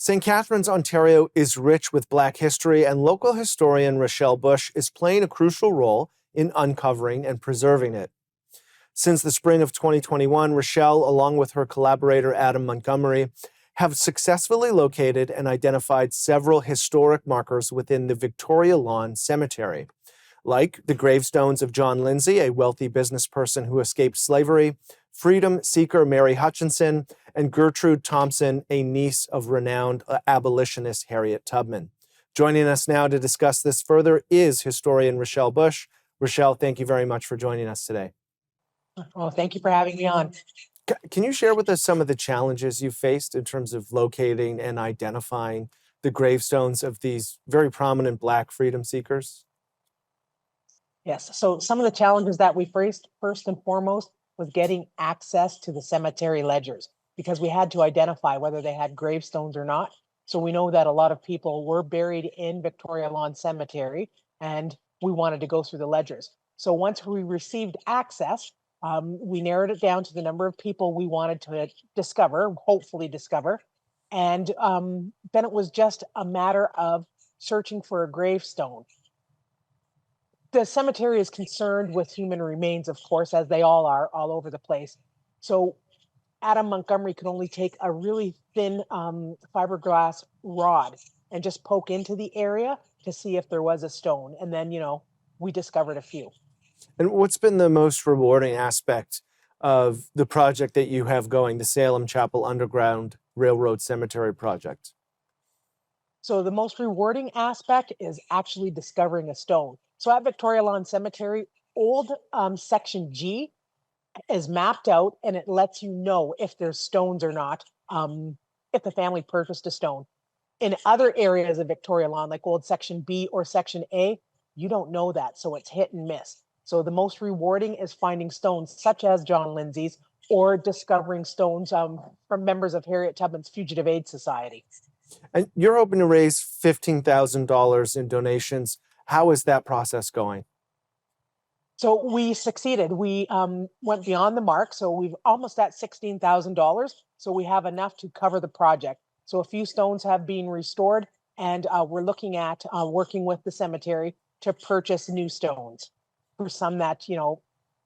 St. Catharines, Ontario is rich with Black history, and local historian Rochelle Bush is playing a crucial role in uncovering and preserving it. Since the spring of 2021, Rochelle, along with her collaborator Adam Montgomery, have successfully located and identified several historic markers within the Victoria Lawn Cemetery, like the gravestones of John Lindsay, a wealthy business person who escaped slavery, freedom seeker Mary Hutchinson, and Gertrude Thompson, a niece of renowned abolitionist Harriet Tubman. Joining us now to discuss this further is historian Rochelle Bush. Rochelle, thank you very much for joining us today. Oh, thank you for having me on. Can you share with us some of the challenges you faced in terms of locating and identifying the gravestones of these very prominent Black freedom seekers? Yes, so some of the challenges that we faced, first and foremost, was getting access to the cemetery ledgers, because we had to identify whether they had gravestones or not. So we know that a lot of people were buried in Victoria Lawn Cemetery, and we wanted to go through the ledgers. So once we received access, we narrowed it down to the number of people we wanted to discover, hopefully discover. And then it was just a matter of searching for a gravestone. The cemetery is concerned with human remains, of course, as they all are all over the place. So Adam Montgomery could only take a really thin fiberglass rod and just poke into the area to see if there was a stone. And then, we discovered a few. And what's been the most rewarding aspect of the project that you have going, the Salem Chapel Underground Railroad Cemetery project? So the most rewarding aspect is actually discovering a stone. So at Victoria Lawn Cemetery, old section G is mapped out, and it lets you know if there's stones or not, if the family purchased a stone. In other areas of Victoria Lawn, like old section B or section A, you don't know that, so it's hit and miss. So the most rewarding is finding stones such as John Lindsay's, or discovering stones from members of Harriet Tubman's Fugitive Aid Society. And you're hoping to raise $15,000 in donations. How is that process going? So we succeeded. We went beyond the mark. So we've almost at $16,000. So we have enough to cover the project. So a few stones have been restored, and we're looking at working with the cemetery to purchase new stones for some that,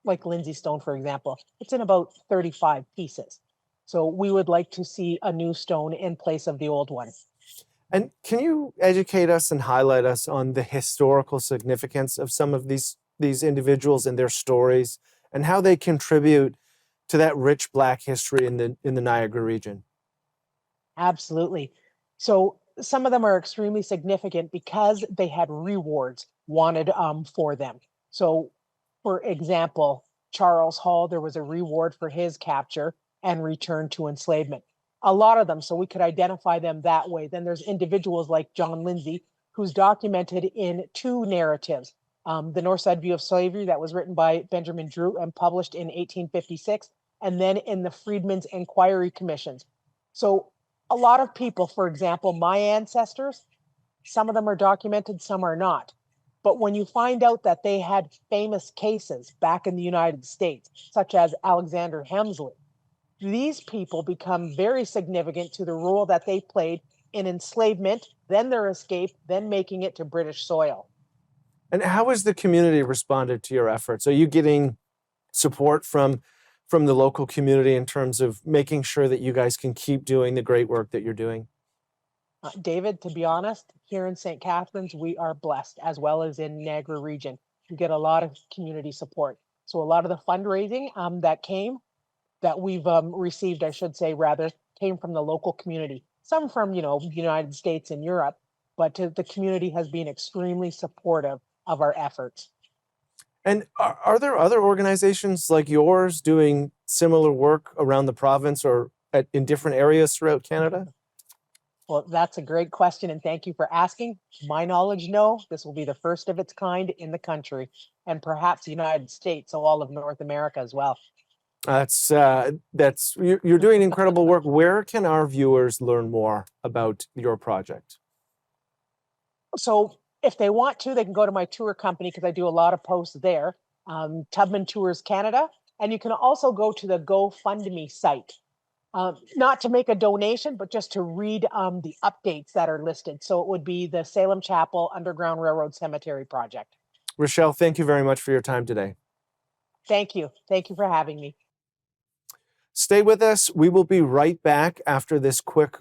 like Lindsay Stone, for example, it's in about 35 pieces. So we would like to see a new stone in place of the old one. And can you educate us and highlight us on the historical significance of some of these individuals and their stories, and how they contribute to that rich Black history in the Niagara region? Absolutely. So some of them are extremely significant because they had rewards wanted for them. So, for example, Charles Hall, there was a reward for his capture and return to enslavement. A lot of them, so we could identify them that way. Then there's individuals like John Lindsay, who's documented in two narratives. The North Side View of Slavery, that was written by Benjamin Drew and published in 1856, and then in the Freedmen's Inquiry Commissions. So a lot of people, for example, my ancestors, some of them are documented, some are not. But when you find out that they had famous cases back in the United States, such as Alexander Hemsley, these people become very significant to the role that they played in enslavement, then their escape, then making it to British soil. And how has the community responded to your efforts? Are you getting support from the local community in terms of making sure that you guys can keep doing the great work that you're doing? David, to be honest, here in St. Catharines, we are blessed, as well as in Niagara region. We get a lot of community support. So a lot of the fundraising that we've received, I should say, rather, came from the local community. Some from, the United States and Europe, but the community has been extremely supportive of our efforts. And are there other organizations like yours doing similar work around the province or in different areas throughout Canada? Well, that's a great question, and thank you for asking. To my knowledge, no. This will be the first of its kind in the country, and perhaps the United States, so all of North America as well. You're doing incredible work. Where can our viewers learn more about your project? So if they want to, they can go to my tour company, because I do a lot of posts there, Tubman Tours Canada, and you can also go to the GoFundMe site. not to make a donation, but just to read the updates that are listed. So it would be the Salem Chapel Underground Railroad Cemetery project. Rochelle, thank you very much for your time today. Thank you. Thank you for having me. Stay with us. We will be right back after this quick